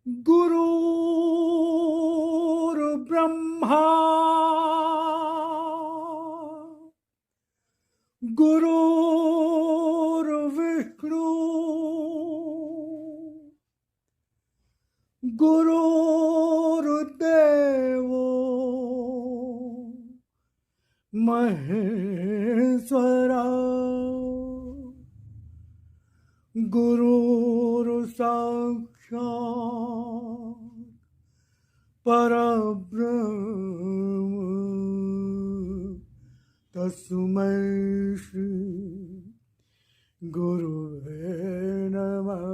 गुरुर्ब्रह्मा गुरुर्विष्णु गुरुर्देवो महेश्वरा गुरुर्साक्षात् परब्रह्म तस्मै श्री गुरुवे नमः।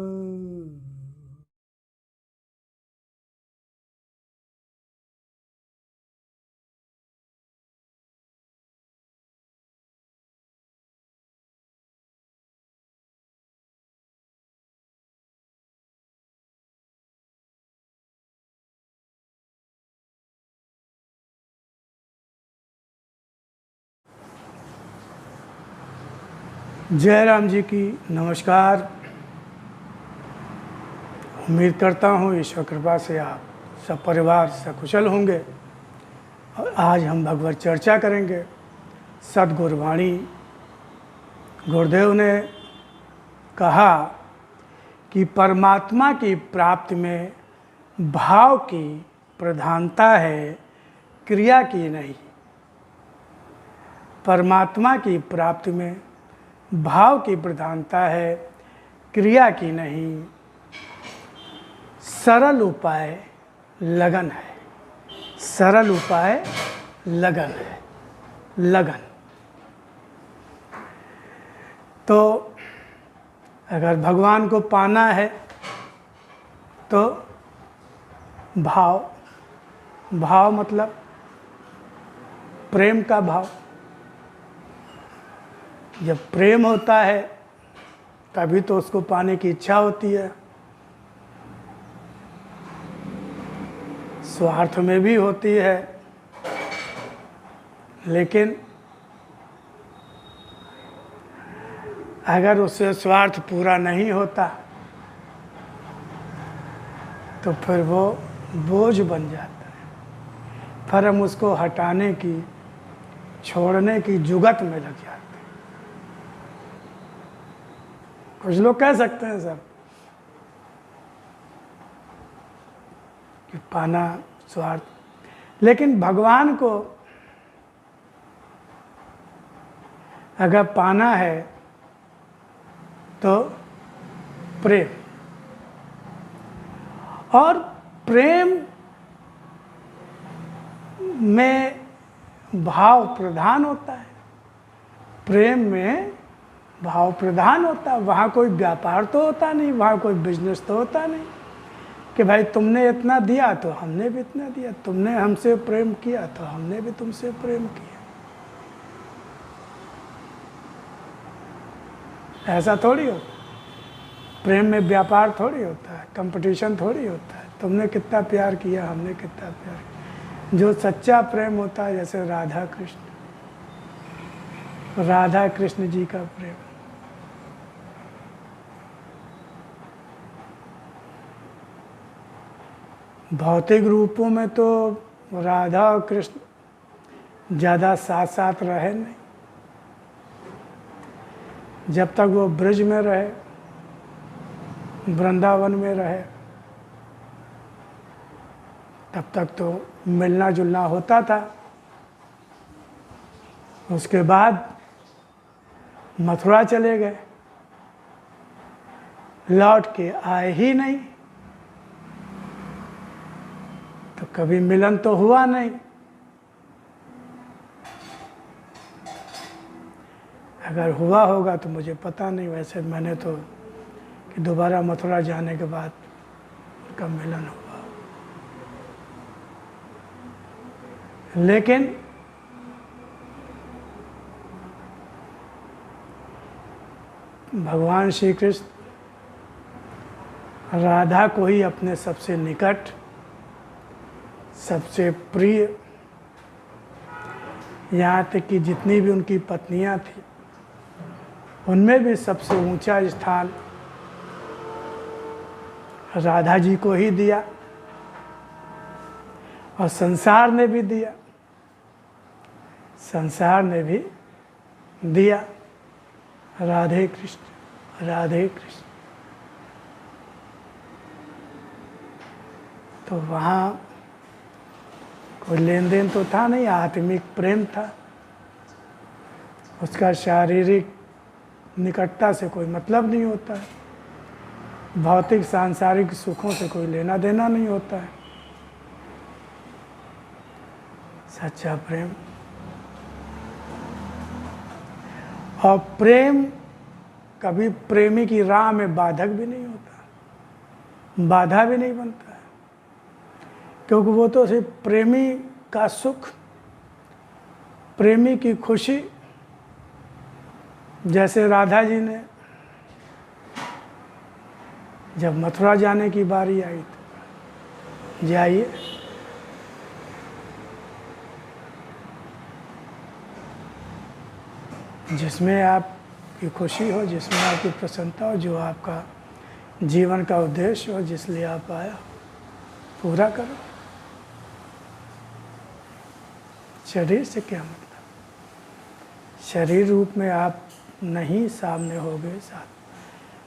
जय राम जी की नमस्कार। उम्मीद करता हूँ ईश्वर कृपा से आप सब परिवार सकुशल होंगे। और आज हम भगवत चर्चा करेंगे। सद्गुरुवाणी गुरुदेव ने कहा कि परमात्मा की प्राप्ति में भाव की प्रधानता है, क्रिया की नहीं। परमात्मा की प्राप्ति में भाव की प्रधानता है, क्रिया की नहीं। सरल उपाय लगन है। सरल उपाय लगन है। लगन। तो अगर भगवान को पाना है तो भाव मतलब प्रेम का भाव। जब प्रेम होता है तभी तो उसको पाने की इच्छा होती है। स्वार्थ में भी होती है, लेकिन अगर उससे स्वार्थ पूरा नहीं होता तो फिर वो बोझ बन जाता है। फिर हम उसको हटाने की, छोड़ने की जुगत में लग जाते हैं। कुछ लोग कह सकते हैं सब कि पाना स्वार्थ, लेकिन भगवान को अगर पाना है तो प्रेम, और प्रेम में भाव प्रधान होता है। प्रेम में भाव प्रधान होता है। वहाँ कोई व्यापार तो होता नहीं, वहाँ कोई बिजनेस तो होता नहीं कि भाई तुमने इतना दिया तो हमने भी इतना दिया, तुमने हमसे प्रेम किया तो हमने भी तुमसे प्रेम किया। ऐसा थोड़ी होता है। प्रेम में व्यापार थोड़ी होता है, कंपटीशन थोड़ी होता है। तुमने कितना प्यार किया, हमने कितना प्यार किया। जो सच्चा प्रेम होता है, जैसे राधा कृष्ण जी का प्रेम, भौतिक रूपों में तो राधा और कृष्ण ज़्यादा साथ साथ रहे नहीं। जब तक वो ब्रज में रहे, वृंदावन में रहे, तब तक तो मिलना जुलना होता था। उसके बाद मथुरा चले गए, लौट के आए ही नहीं, तो कभी मिलन तो हुआ नहीं। अगर हुआ होगा तो मुझे पता नहीं। वैसे मैंने तो कि दोबारा मथुरा जाने के बाद उनका मिलन हुआ। लेकिन भगवान श्री कृष्ण राधा को ही अपने सबसे निकट, सबसे प्रिय, यहाँ तक कि जितनी भी उनकी पत्नियाँ थी उनमें भी सबसे ऊंचा स्थान राधा जी को ही दिया और संसार ने भी दिया, संसार ने भी दिया। राधे कृष्ण राधे कृष्ण। तो वहाँ कोई लेन देन तो था नहीं, आत्मिक प्रेम था। उसका शारीरिक निकटता से कोई मतलब नहीं होता है, भौतिक सांसारिक सुखों से कोई लेना देना नहीं होता है। सच्चा प्रेम, और प्रेम कभी प्रेमी की राह में बाधक भी नहीं होता, बाधा भी नहीं बनता है, क्योंकि वो तो सिर्फ प्रेमी का सुख, प्रेमी की खुशी। जैसे राधा जी ने जब मथुरा जाने की बारी आई तो जाइए, जिसमें आपकी खुशी हो, जिसमें आपकी प्रसन्नता हो, जो आपका जीवन का उद्देश्य हो, जिसलिए आप आए हो, पूरा करो। शरीर से क्या मतलब? शरीर रूप में आप नहीं सामने होगे साथ,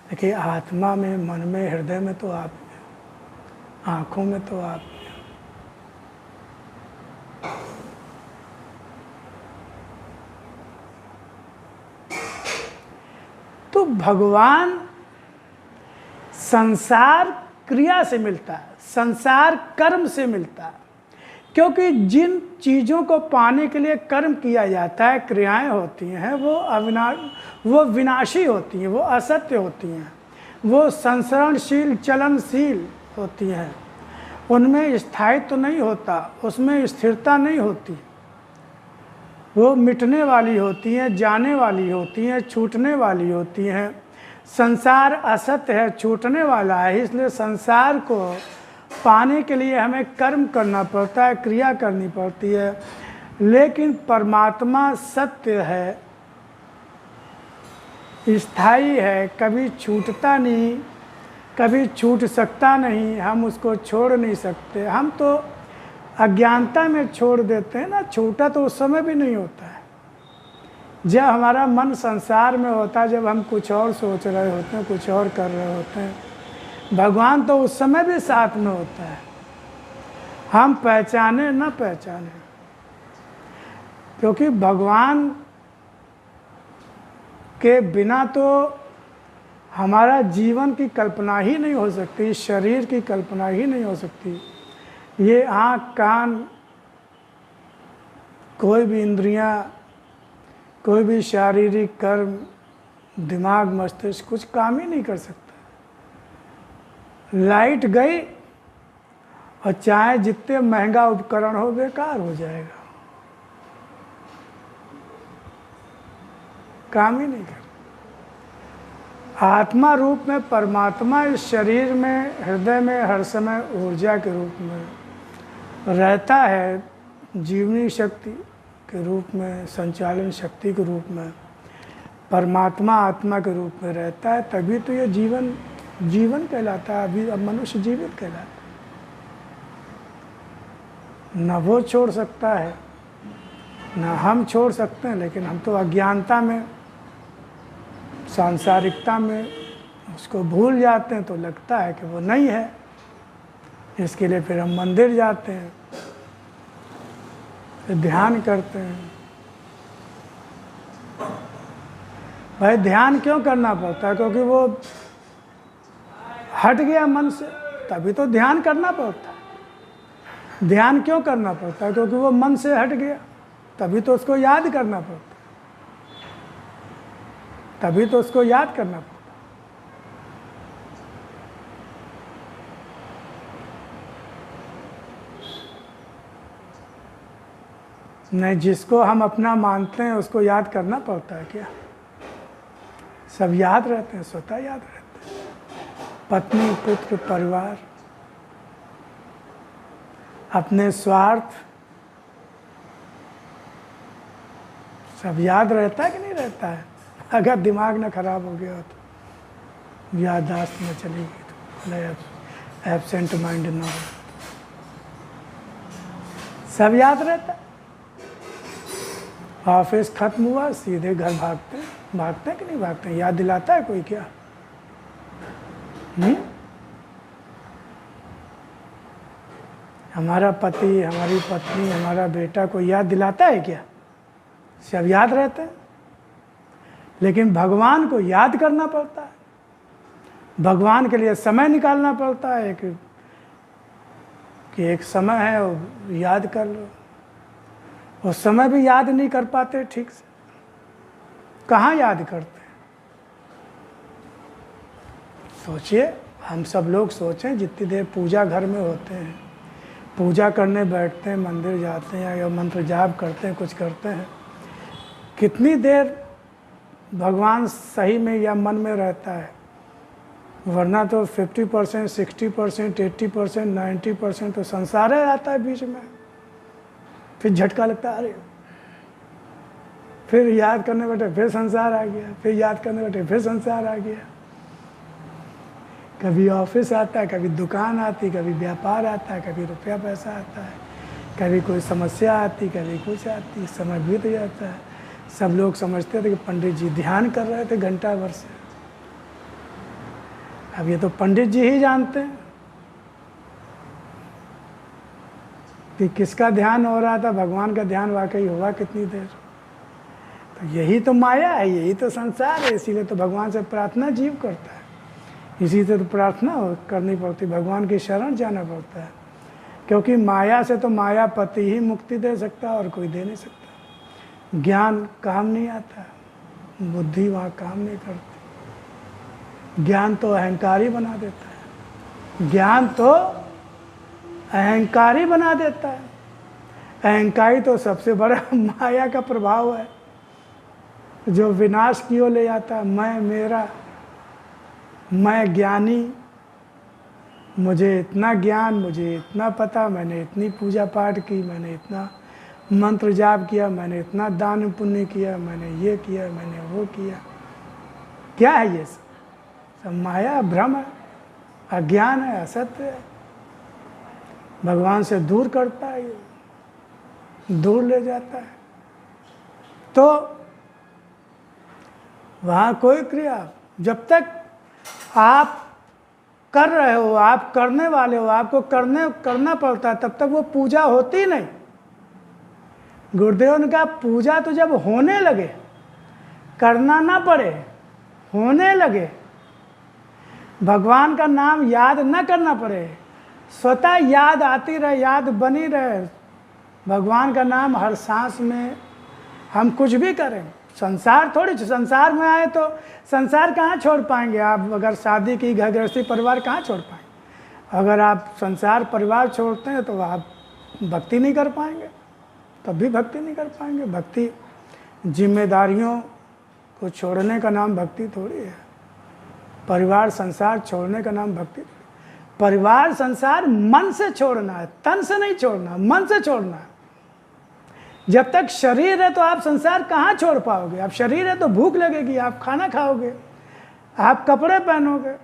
देखिए आत्मा में, मन में, हृदय में तो आप, आँखों में तो आप। तो भगवान संसार क्रिया से मिलता है, संसार कर्म से मिलता है, क्योंकि जिन चीज़ों को पाने के लिए कर्म किया जाता है, क्रियाएं होती हैं, वो विनाशी होती हैं, वो असत्य होती हैं, वो संसरणशील, चलनशील होती हैं, उनमें स्थायित्व नहीं होता, उसमें स्थिरता नहीं होती, वो मिटने वाली होती हैं, जाने वाली होती हैं, छूटने वाली होती हैं। संसार असत्य है, छूटने वाला है, इसलिए संसार को पाने के लिए हमें कर्म करना पड़ता है, क्रिया करनी पड़ती है। लेकिन परमात्मा सत्य है, स्थायी है, कभी छूटता नहीं, कभी छूट सकता नहीं, हम उसको छोड़ नहीं सकते। हम तो अज्ञानता में छोड़ देते हैं ना, छूटा तो उस समय भी नहीं होता है जब हमारा मन संसार में होता है, जब हम कुछ और सोच रहे होते हैं, कुछ और कर रहे होते हैं। भगवान तो उस समय भी साथ में होता है, हम पहचाने न पहचाने, क्योंकि भगवान के बिना तो हमारा जीवन की कल्पना ही नहीं हो सकती, शरीर की कल्पना ही नहीं हो सकती। ये आँख, कान, कोई भी इंद्रियाँ, कोई भी शारीरिक कर्म, दिमाग, मस्तिष्क कुछ काम ही नहीं कर सकता। लाइट गई और चाहे जितने महंगा उपकरण हो, बेकार हो जाएगा, काम ही नहीं कर। आत्मा रूप में परमात्मा इस शरीर में, हृदय में हर समय ऊर्जा के रूप में रहता है, जीवनी शक्ति के रूप में, संचालन शक्ति के रूप में परमात्मा आत्मा के रूप में रहता है। तभी तो ये जीवन कहलाता है। अभी अब मनुष्य जीवित कहलाता है। न वो छोड़ सकता है, न हम छोड़ सकते हैं, लेकिन हम तो अज्ञानता में, सांसारिकता में उसको भूल जाते हैं, तो लगता है कि वो नहीं है। इसके लिए फिर हम मंदिर जाते हैं, फिर ध्यान करते हैं। भाई ध्यान क्यों करना पड़ता है? क्योंकि वो हट गया मन से, तभी तो ध्यान करना पड़ता है। ध्यान क्यों करना पड़ता है? क्योंकि वो मन से हट गया, तभी तो उसको याद करना पड़ता है, तभी तो उसको याद करना पड़ता है। नहीं, जिसको हम अपना मानते हैं उसको याद करना पड़ता है क्या? सब याद रहते हैं, स्वतः याद रहते हैं। पत्नी, पुत्र, परिवार, अपने स्वार्थ, सब याद रहता है कि नहीं रहता है? अगर दिमाग ना खराब हो गया हो तो, याददाश्त में चली गई तो एब्सेंट माइंड ना हो। सब याद रहता है। ऑफिस खत्म हुआ सीधे घर भागते हैं। भागते हैं कि नहीं भागते हैं? याद दिलाता है कोई क्या? हमारा पति, हमारी पत्नी, हमारा बेटा कोई याद दिलाता है क्या? सब याद रहते हैं। लेकिन भगवान को याद करना पड़ता है, भगवान के लिए समय निकालना पड़ता है कि एक समय है वो याद कर लो। वो समय भी याद नहीं कर पाते ठीक से। कहाँ याद करते हैं? सोचिए, हम सब लोग सोचें, जितनी देर पूजा घर में होते हैं, पूजा करने बैठते हैं, मंदिर जाते हैं या मंत्र जाप करते हैं, कुछ करते हैं, कितनी देर भगवान सही में या मन में रहता है? वरना तो 50%, 60%, 80%, 90% तो संसार ही आता है बीच में। फिर झटका लगता है, अरे फिर याद करने बैठे फिर संसार आ गया, फिर याद करने बैठे फिर संसार आ गया। कभी ऑफिस आता है, कभी दुकान आती, कभी व्यापार आता है, कभी रुपया पैसा आता है, कभी कोई समस्या आती, कभी कुछ आती, समय बीत जाता है। सब लोग समझते थे कि पंडित जी ध्यान कर रहे थे घंटा भर से। अब ये तो पंडित जी ही जानते हैं कि किसका ध्यान हो रहा था, भगवान का ध्यान वाकई हुआ कितनी देर। तो यही तो माया है, यही तो संसार है। इसीलिए तो भगवान से प्रार्थना जीव करता है, इसी से तो प्रार्थना करनी पड़ती, भगवान की शरण जाना पड़ता है। क्योंकि माया से तो मायापति ही मुक्ति दे सकता है और कोई दे नहीं सकता। ज्ञान काम नहीं आता, बुद्धि वहाँ काम नहीं करती। ज्ञान तो अहंकारी बना देता है, ज्ञान तो अहंकारी बना देता है। अहंकारी तो सबसे बड़ा माया का प्रभाव है जो विनाश की ओर ले जाता है। मैं, मेरा, मैं ज्ञानी, मुझे इतना ज्ञान, मुझे इतना पता, मैंने इतनी पूजा पाठ की, मैंने इतना मंत्र जाप किया, मैंने इतना दान पुण्य किया, मैंने ये किया, मैंने वो किया। क्या है ये सब? माया, भ्रम है, अज्ञान है, असत्य है। भगवान से दूर करता है, दूर ले जाता है। तो वहाँ कोई क्रिया, जब तक आप कर रहे हो, आप करने वाले हो, आपको करना पड़ता है, तब तक वो पूजा होती नहीं। गुरुदेव ने कहा पूजा तो जब होने लगे, करना ना पड़े, होने लगे, भगवान का नाम याद ना करना पड़े, स्वतः याद आती रहे, याद बनी रहे, भगवान का नाम हर सांस में, हम कुछ भी करें। संसार थोड़ी, संसार में आए तो संसार कहाँ छोड़ पाएंगे आप? अगर शादी की, घर गृहस्थी, परिवार कहाँ छोड़ पाएंगे? अगर आप संसार परिवार छोड़ते हैं तो आप भक्ति नहीं कर पाएंगे, तब भी भक्ति नहीं कर पाएंगे। भक्ति जिम्मेदारियों को छोड़ने का नाम भक्ति थोड़ी है। परिवार संसार छोड़ने का नाम भक्ति। परिवार संसार मन से छोड़ना है, तन से नहीं छोड़ना, मन से छोड़ना है। जब तक शरीर है तो आप संसार कहाँ छोड़ पाओगे? आप शरीर है तो भूख लगेगी, आप खाना खाओगे, आप कपड़े पहनोगे,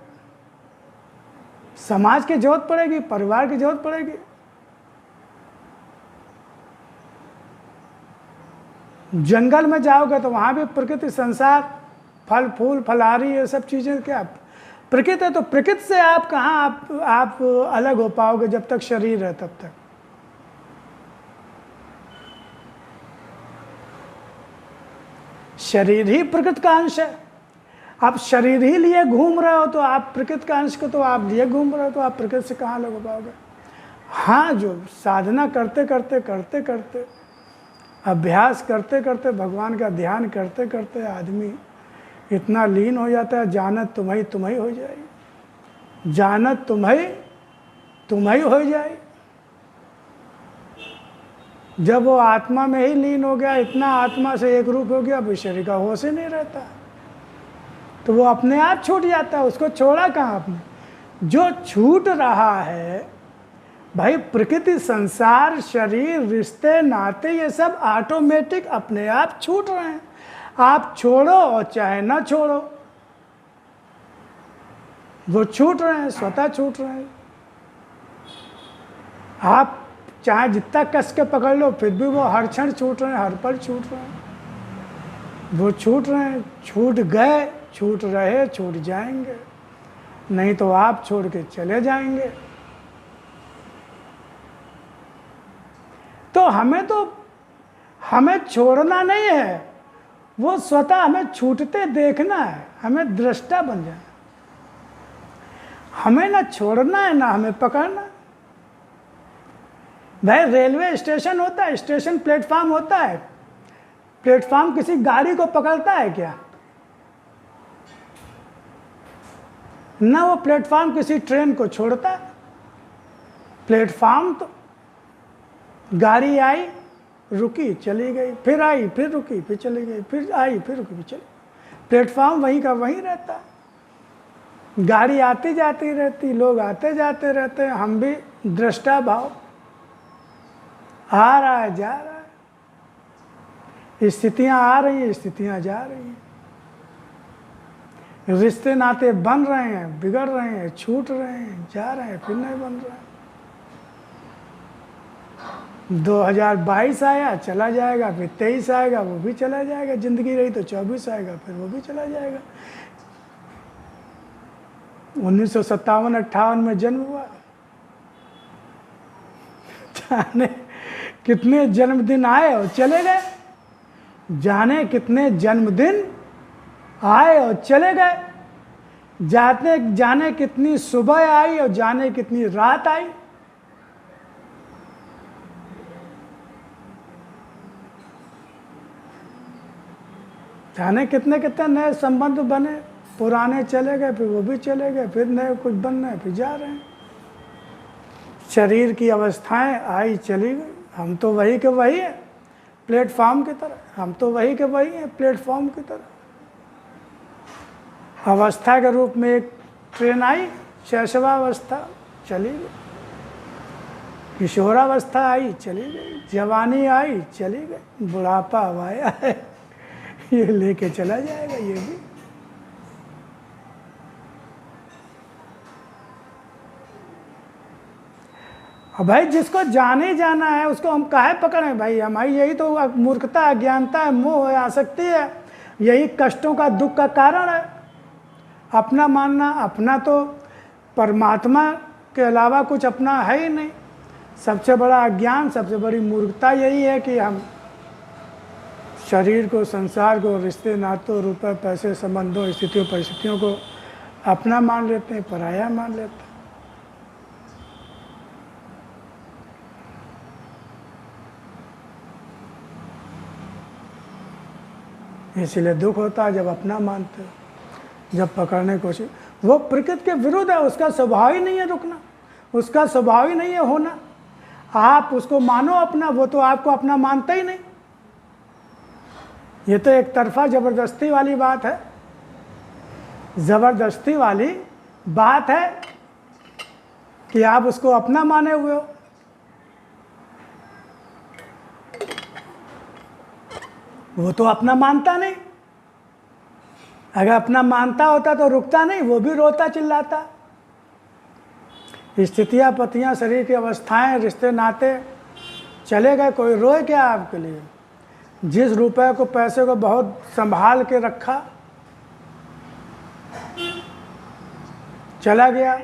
समाज की जरूरत पड़ेगी, परिवार की जरूरत पड़ेगी। जंगल में जाओगे तो वहाँ भी प्रकृति, संसार, फल फूल फलहारी, ये सब चीज़ें क्या प्रकृति है। तो प्रकृति से आप कहाँ आप अलग हो पाओगे जब तक शरीर है तब तक। शरीर ही प्रकृति का अंश है। आप शरीर ही लिए घूम रहे हो तो आप प्रकृति का अंश को तो आप लिए घूम रहे हो, तो आप प्रकृति से कहाँ अलग हो पाओगे? हाँ, जो साधना करते करते करते करते, अभ्यास करते करते, भगवान का ध्यान करते करते आदमी इतना लीन हो जाता है, जानत तुम्हें तुम्हें हो जाएगी, जानत तुम्हें तुम्हें हो जाएगी। जब वो आत्मा में ही लीन हो गया, इतना आत्मा से एक रूप हो गया, अब शरीर का होश ही नहीं रहता, तो वो अपने आप छूट जाता है। उसको छोड़ा कहाँ आपने? जो छूट रहा है भाई, प्रकृति, संसार, शरीर, रिश्ते, नाते, ये सब ऑटोमेटिक अपने आप छूट रहे हैं। आप छोड़ो और चाहे ना छोड़ो, वो छूट रहे हैं, स्वतः छूट रहे हैं। आप चाहे जितना कस के पकड़ लो फिर भी वो हर क्षण छूट रहे हैं, हर पल छूट रहे हैं। वो छूट रहे हैं, छूट गए, छूट रहे, छूट जाएंगे, नहीं तो आप छोड़ के चले जाएंगे। तो हमें छोड़ना नहीं है, वो स्वतः हमें छूटते देखना है, हमें दृष्टा बन जाना। हमें ना छोड़ना है ना हमें पकड़ना। भाई रेलवे स्टेशन होता है, स्टेशन प्लेटफॉर्म होता है, प्लेटफॉर्म किसी गाड़ी को पकड़ता है क्या? ना वो प्लेटफॉर्म किसी ट्रेन को छोड़ता है। प्लेटफॉर्म तो गाड़ी आई, रुकी, चली गई, फिर आई, फिर रुकी, फिर चली गई, फिर आई, फिर रुकी, फिर चली। प्लेटफॉर्म वहीं का वहीं रहता है। गाड़ी आती जाती रहती, लोग आते जाते रहते हैं, हम भी दृष्टा भाव, आ रहा है, जा रहा है, स्थितियां आ रही हैं, स्थितियां जा रही हैं, रिश्ते नाते बन रहे हैं, बिगड़ रहे हैं, छूट रहे हैं, जा रहे हैं, फिर नहीं बन रहे हैं। 2022 आया, चला जाएगा, फिर 23 आएगा, वो भी चला जाएगा। जिंदगी रही तो 24 आएगा, फिर वो भी चला जाएगा। 1957-58 में जन्म हुआ, जाने कितने जन्मदिन आए और चले गए, जाने कितने जन्मदिन आए और चले गए, जाने कितनी सुबह आई और जाने कितनी रात आई। जाने कितने कितने नए संबंध बने, पुराने चले गए, फिर वो भी चले गए, फिर नए कुछ बन रहे हैं, फिर जा रहे हैं। शरीर की अवस्थाएं आई चली गई, हम तो वही के वही हैं प्लेटफॉर्म की तरह, हम तो वही के वही हैं प्लेटफॉर्म की तरह। अवस्था के रूप में एक ट्रेन आई, शैशवावस्था चली गई, किशोरावस्था आई चली गई, जवानी आई चली गई, बुढ़ापा आया है, ये लेके चला जाएगा ये भी। अब भाई जिसको जाने जाना है उसको हम काहे पकड़ें भाई? हमारी यही तो मूर्खता, अज्ञानता है, मोह है, आसक्ति है, यही कष्टों का, दुख का कारण है। अपना मानना, अपना तो परमात्मा के अलावा कुछ अपना है ही नहीं। सबसे बड़ा अज्ञान, सबसे बड़ी मूर्खता यही है कि हम शरीर को, संसार को, रिश्ते नातों, रुपए पैसे, संबंधों, स्थितियों परिस्थितियों को अपना मान लेते हैं, पराया मान लेते हैं। इसीलिए दुख होता है जब अपना मानते हो, जब पकड़ने की कोशिश। वो प्रकृति के विरुद्ध है, उसका स्वभाव ही नहीं है रुकना, उसका स्वभाव ही नहीं है होना। आप उसको मानो अपना, वो तो आपको अपना मानता ही नहीं। ये तो एक तरफा जबरदस्ती वाली बात है, जबरदस्ती वाली बात है कि आप उसको अपना माने हुए हो। वो तो अपना मानता नहीं। अगर अपना मानता होता तो रुकता नहीं, वो भी रोता चिल्लाता। स्थितियां, पतियां, शरीर की अवस्थाएं, रिश्ते नाते चले गए, कोई रोए क्या आपके लिए? जिस रुपए को, पैसे को बहुत संभाल के रखा, चला गया,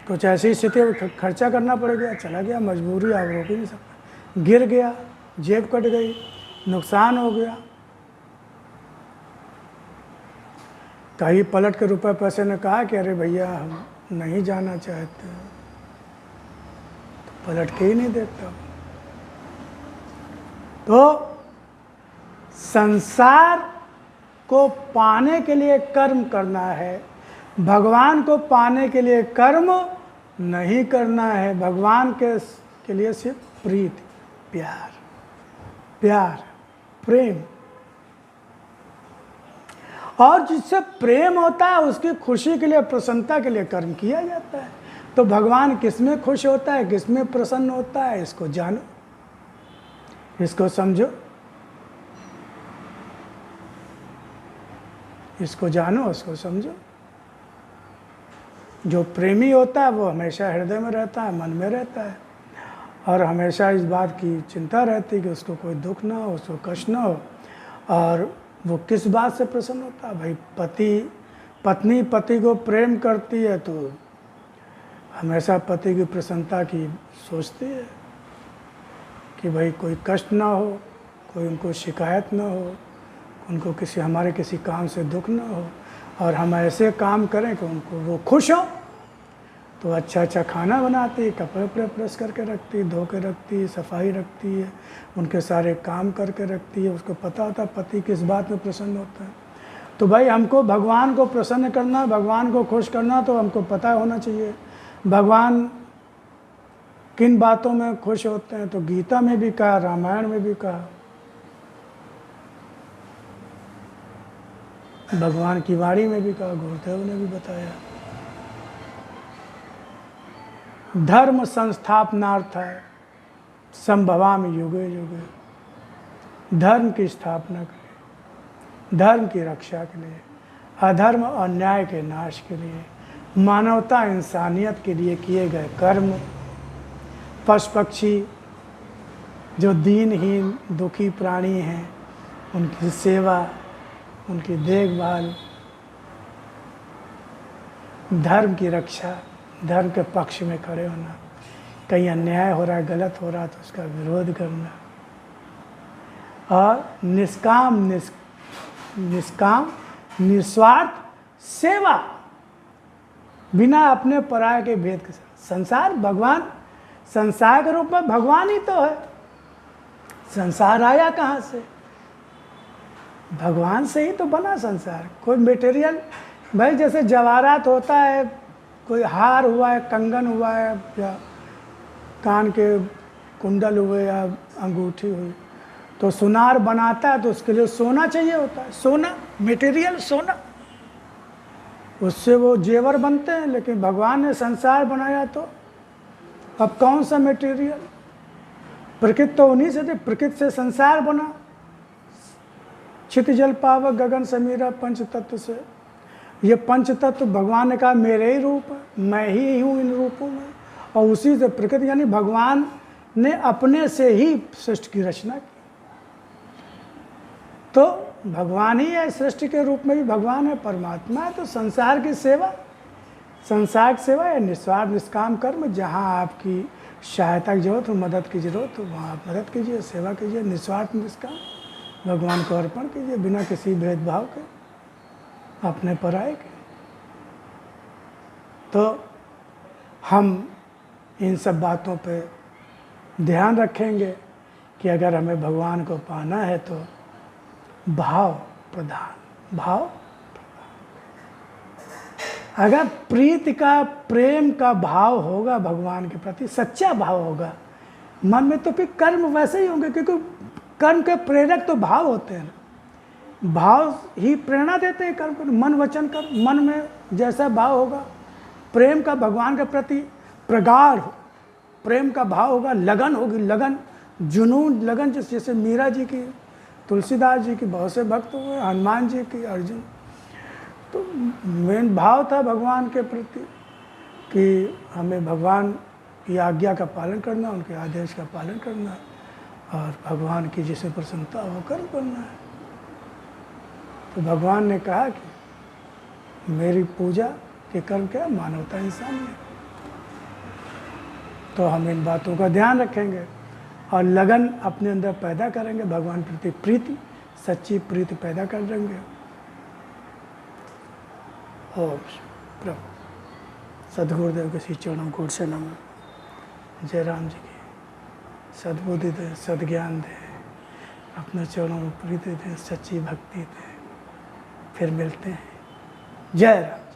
कुछ ऐसी स्थिति खर्चा करना पड़ गया, चला गया, मजबूरी, आप रोक ही नहीं सकते। गिर गया, जेब कट गई, नुकसान हो गया। कहीं पलट के रुपए पैसे ने कहा कि अरे भैया हम नहीं जाना चाहते, तो पलट के ही नहीं देखता। तो संसार को पाने के लिए कर्म करना है, भगवान को पाने के लिए कर्म नहीं करना है। भगवान के लिए सिर्फ प्रीति, प्यार, प्यार, प्रेम। और जिससे प्रेम होता है उसकी खुशी के लिए, प्रसन्नता के लिए कर्म किया जाता है। तो भगवान किसमें खुश होता है, किसमें प्रसन्न होता है, इसको जानो, इसको समझो, इसको जानो, इसको समझो। जो प्रेमी होता है वो हमेशा हृदय में रहता है, मन में रहता है, और हमेशा इस बात की चिंता रहती है कि उसको कोई दुख ना हो, उसको कष्ट ना हो। और वो किस बात से प्रसन्न होता है? भाई पत्नी पति को प्रेम करती है तो हमेशा पति की प्रसन्नता की सोचती है कि भाई कोई कष्ट ना हो, कोई उनको शिकायत ना हो, उनको हमारे किसी काम से दुख ना हो, और हम ऐसे काम करें कि उनको वो खुश हो। तो अच्छा अच्छा खाना बनाती है, कपड़े उपड़े प्रेस करके रखती है, धो के रखती है, सफाई रखती है, उनके सारे काम करके रखती है। उसको पता होता है पति किस बात में प्रसन्न होता है। तो भाई हमको भगवान को प्रसन्न करना, भगवान को खुश करना, तो हमको पता होना चाहिए भगवान किन बातों में खुश होते हैं। तो गीता में भी कहा, रामायण में भी कहा, भगवान की वाणी में भी कहा, गुरुदेव ने भी बताया। धर्म संस्थापनार्थाय संभवामि युगे युगे। धर्म की स्थापना के लिए, धर्म की रक्षा के लिए, अधर्म और अन्याय के नाश के लिए, मानवता इंसानियत के लिए किए गए कर्म, पशु पक्षी जो दीनहीन दुखी प्राणी हैं उनकी सेवा, उनकी देखभाल, धर्म की रक्षा, धर्म के पक्ष में खड़े होना, कहीं अन्याय हो रहा है, गलत हो रहा है तो उसका विरोध करना, और निष्काम निस्वार्थ सेवा, बिना अपने पराये के भेद के साथ। संसार भगवान, संसार के रूप में भगवान ही तो है। संसार आया कहाँ से? भगवान से ही तो बना संसार। कोई मटेरियल, भाई जैसे जवाहरात होता है, कोई हार हुआ है, कंगन हुआ है, या कान के कुंडल हुए, या अंगूठी हुई, तो सुनार बनाता है तो उसके लिए सोना चाहिए होता है, सोना, मटेरियल सोना, उससे वो जेवर बनते हैं। लेकिन भगवान ने संसार बनाया तो अब कौन सा मटेरियल? प्रकृति तो उन्हीं से थी, प्रकृति से संसार बना। छित जल पावक गगन समीरा पंच तत्व से। ये पंच तत्व भगवान ने कहा मेरे ही रूप है, मैं ही हूँ इन रूपों में, और उसी से प्रकृति, यानी भगवान ने अपने से ही सृष्टि की रचना की। तो भगवान ही है, सृष्टि के रूप में भी भगवान है, परमात्मा है। तो संसार की सेवा, संसार की सेवा या निस्वार्थ निष्काम कर्म, जहाँ आपकी सहायता की जरूरत हो, मदद की जरूरत हो, वहाँ आप मदद कीजिए, सेवा कीजिए, निस्वार्थ निष्काम भगवान को अर्पण कीजिए, बिना किसी भेदभाव के, अपने पराये के। तो हम इन सब बातों पे ध्यान रखेंगे कि अगर हमें भगवान को पाना है तो भाव प्रधान, भाव प्रधान। अगर प्रीति का, प्रेम का भाव होगा भगवान के प्रति, सच्चा भाव होगा मन में, तो फिर कर्म वैसे ही होंगे, क्योंकि कर्म के प्रेरक तो भाव होते हैं। भाव ही प्रेरणा देते हैं कर्म को। मन वचन कर्म, मन में जैसा भाव होगा, प्रेम का भगवान के प्रति प्रगाढ़ प्रेम का भाव होगा, लगन होगी, लगन, जुनून, लगन, जैसे मीरा जी की, तुलसीदास जी की, बहुत से भक्त हुए, हनुमान जी की, अर्जुन। तो मेन भाव था भगवान के प्रति कि हमें भगवान की आज्ञा का पालन करना, उनके आदेश का पालन करना, और भगवान की जिसे प्रसन्नता हो कर्म करना है। तो भगवान ने कहा कि मेरी पूजा के कर्म क्या? मानवता इंसानियत। तो हम इन बातों का ध्यान रखेंगे और लगन अपने अंदर पैदा करेंगे, भगवान प्रति प्रीति, सच्ची प्रीति पैदा कर देंगे। और प्रभु सदगुरुदेव के श्री चरणों को से नमन। जय राम जी की सद्बुद्धि दे, सद्ज्ञान दे, अपने चरणों में प्रीति दे, सच्ची भक्ति दे। फिर मिलते हैं। जय राम।